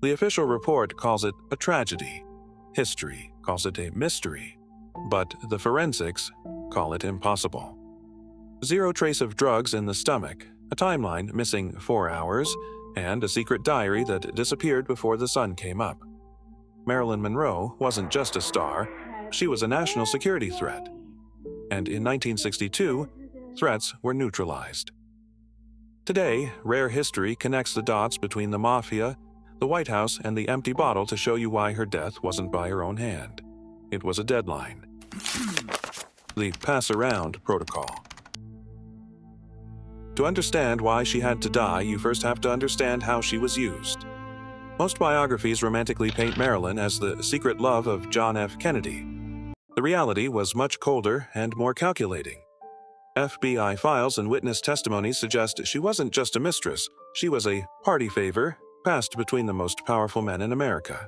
The official report calls it a tragedy. History calls it a mystery. But the forensics call it impossible. Zero trace of drugs in the stomach, a timeline missing 4 hours, and a secret diary that disappeared before the sun came up. Marilyn Monroe wasn't just a star, she was a national security threat. And in 1962, threats were neutralized. Today, rare history connects the dots between the mafia, the White House, and the empty bottle to show you why her death wasn't by her own hand. It was a deadline. The pass-around protocol. To understand why she had to die, you first have to understand how she was used. Most biographies romantically paint Marilyn as the secret love of John F. Kennedy. The reality was much colder and more calculating. FBI files and witness testimonies suggest she wasn't just a mistress, she was a party favor passed between the most powerful men in America.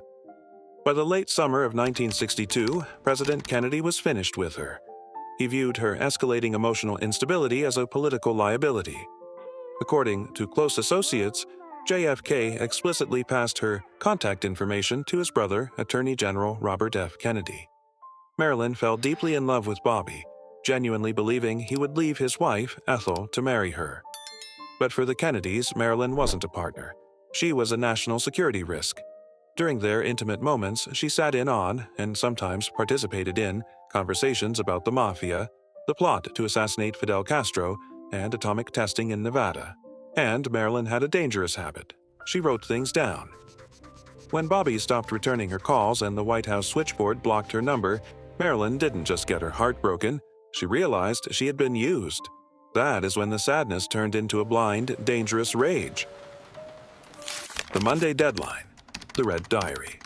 By the late summer of 1962, President Kennedy was finished with her. He viewed her escalating emotional instability as a political liability. According to close associates, JFK explicitly passed her contact information to his brother, Attorney General Robert F. Kennedy. Marilyn fell deeply in love with Bobby, genuinely believing he would leave his wife, Ethel, to marry her. But for the Kennedys, Marilyn wasn't a partner. She was a national security risk. During their intimate moments, she sat in on, and sometimes participated in, conversations about the mafia, the plot to assassinate Fidel Castro, and atomic testing in Nevada. And Marilyn had a dangerous habit. She wrote things down. When Bobby stopped returning her calls and the White House switchboard blocked her number, Marilyn didn't just get her heart broken, she realized she had been used. That is when the sadness turned into a blind, dangerous rage. The Monday deadline. The Red Diary.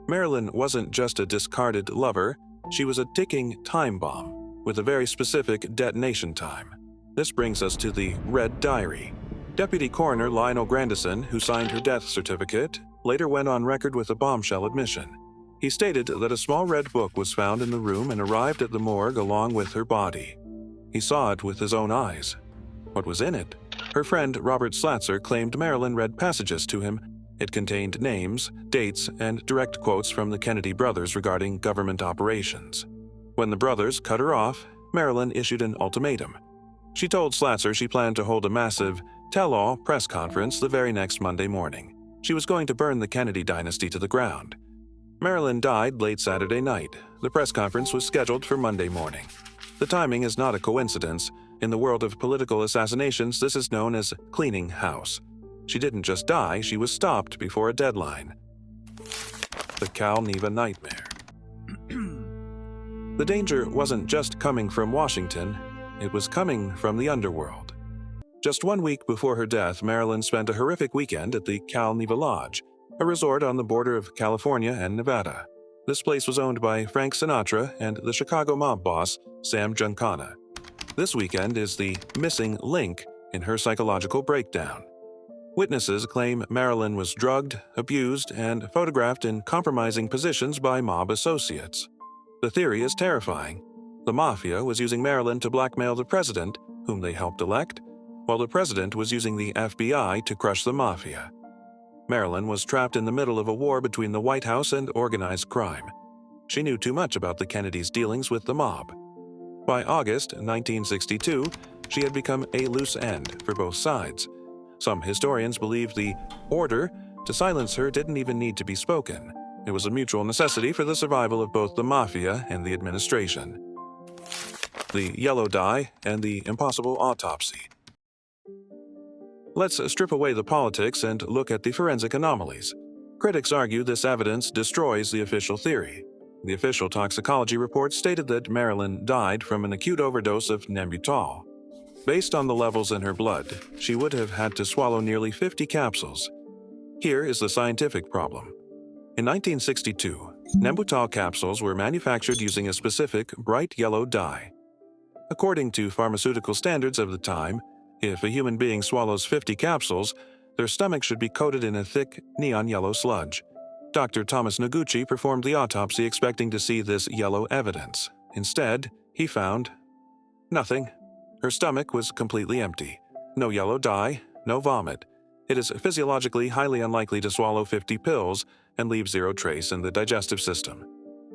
Marilyn wasn't just a discarded lover, she was a ticking time bomb, with a very specific detonation time. This brings us to the Red Diary. Deputy Coroner Lionel Grandison, who signed her death certificate, later went on record with a bombshell admission. He stated that a small red book was found in the room and arrived at the morgue along with her body. He saw it with his own eyes. What was in it? Her friend Robert Slatzer claimed Marilyn read passages to him. It contained names, dates, and direct quotes from the Kennedy brothers regarding government operations. When the brothers cut her off, Marilyn issued an ultimatum. She told Slatzer she planned to hold a massive tell-all press conference the very next Monday morning. She was going to burn the Kennedy dynasty to the ground. Marilyn died late Saturday night. The press conference was scheduled for Monday morning. The timing is not a coincidence. In the world of political assassinations, this is known as cleaning house. She didn't just die, she was stopped before a deadline. The Cal-Neva Nightmare. The danger wasn't just coming from Washington, it was coming from the underworld. Just 1 week before her death, Marilyn spent a horrific weekend at the Cal-Neva Lodge, a resort on the border of California and Nevada. This place was owned by Frank Sinatra and the Chicago mob boss, Sam Giancana. This weekend is the missing link in her psychological breakdown. Witnesses claim Marilyn was drugged, abused, and photographed in compromising positions by mob associates. The theory is terrifying. The mafia was using Marilyn to blackmail the president, whom they helped elect, while the president was using the FBI to crush the mafia. Marilyn was trapped in the middle of a war between the White House and organized crime. She knew too much about the Kennedys' dealings with the mob. By August 1962, she had become a loose end for both sides. Some historians believe the order to silence her didn't even need to be spoken. It was a mutual necessity for the survival of both the mafia and the administration. The yellow dye and the impossible autopsy. Let's strip away the politics and look at the forensic anomalies. Critics argue this evidence destroys the official theory. The official toxicology report stated that Marilyn died from an acute overdose of Nembutal. Based on the levels in her blood, she would have had to swallow nearly 50 capsules. Here is the scientific problem. In 1962, Nembutal capsules were manufactured using a specific bright yellow dye. According to pharmaceutical standards of the time, if a human being swallows 50 capsules, their stomach should be coated in a thick, neon yellow sludge. Dr. Thomas Noguchi performed the autopsy expecting to see this yellow evidence. Instead, he found nothing. Her stomach was completely empty. No yellow dye, no vomit. It is physiologically highly unlikely to swallow 50 pills and leave zero trace in the digestive system.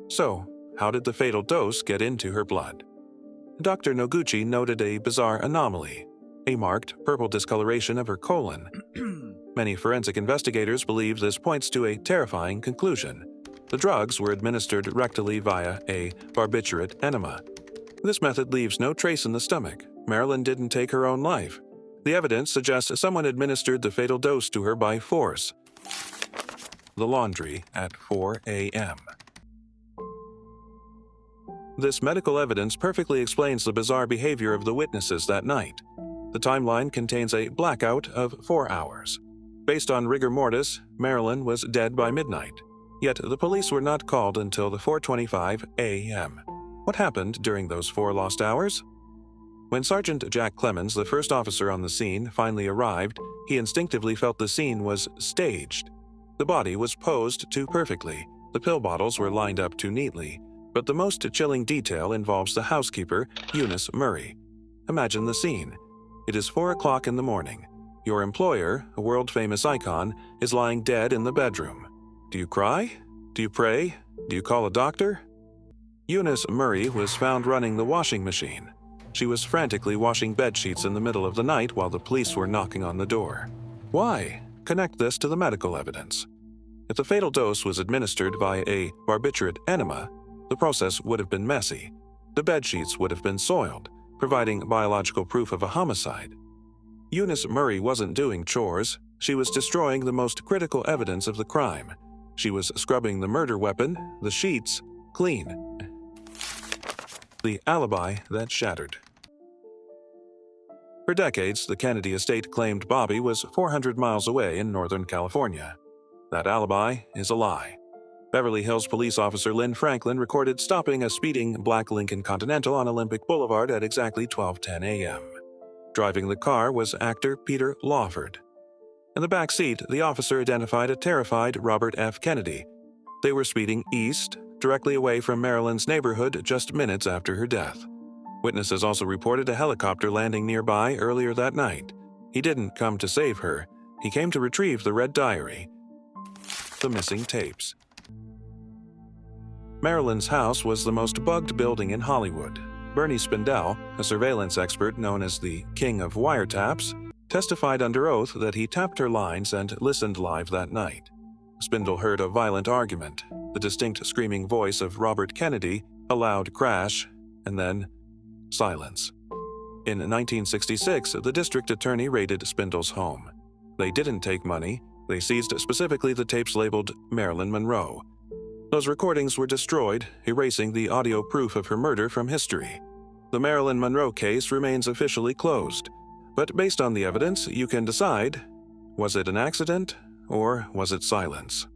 So, how did the fatal dose get into her blood? Dr. Noguchi noted a bizarre anomaly, a marked purple discoloration of her colon. Many forensic investigators believe this points to a terrifying conclusion. The drugs were administered rectally via a barbiturate enema. This method leaves no trace in the stomach. Marilyn didn't take her own life. The evidence suggests someone administered the fatal dose to her by force. The laundry at 4 a.m. This medical evidence perfectly explains the bizarre behavior of the witnesses that night. The timeline contains a blackout of 4 hours. Based on rigor mortis, Marilyn was dead by midnight. Yet the police were not called until the 4:25 a.m. What happened during those 4 lost hours? When Sergeant Jack Clemens, the first officer on the scene, finally arrived, he instinctively felt the scene was staged. The body was posed too perfectly. The pill bottles were lined up too neatly. But the most chilling detail involves the housekeeper, Eunice Murray. Imagine the scene. It is 4 o'clock in the morning. Your employer, a world-famous icon, is lying dead in the bedroom. Do you cry? Do you pray? Do you call a doctor? Eunice Murray was found running the washing machine. She was frantically washing bedsheets in the middle of the night while the police were knocking on the door. Why? Connect this to the medical evidence. If the fatal dose was administered via a barbiturate enema, the process would have been messy. The bedsheets would have been soiled, providing biological proof of a homicide. Eunice Murray wasn't doing chores. She was destroying the most critical evidence of the crime. She was scrubbing the murder weapon, the sheets, clean. The alibi that shattered. For decades, the Kennedy estate claimed Bobby was 400 miles away in Northern California. That alibi is a lie. Beverly Hills police officer Lynn Franklin recorded stopping a speeding black Lincoln Continental on Olympic Boulevard at exactly 12:10 a.m. Driving the car was actor Peter Lawford. In the back seat, the officer identified a terrified Robert F. Kennedy. They were speeding east, directly away from Marilyn's neighborhood just minutes after her death. Witnesses also reported a helicopter landing nearby earlier that night. He didn't come to save her. He came to retrieve the red diary. The missing tapes. Marilyn's house was the most bugged building in Hollywood. Bernie Spindell, a surveillance expert known as the King of Wiretaps, testified under oath that he tapped her lines and listened live that night. Spindell heard a violent argument, the distinct screaming voice of Robert Kennedy, a loud crash, and then silence. In 1966, the district attorney raided Spindell's home. They didn't take money. They seized specifically the tapes labeled Marilyn Monroe. Those recordings were destroyed, erasing the audio proof of her murder from history. The Marilyn Monroe case remains officially closed, but based on the evidence, you can decide, was it an accident or was it silence?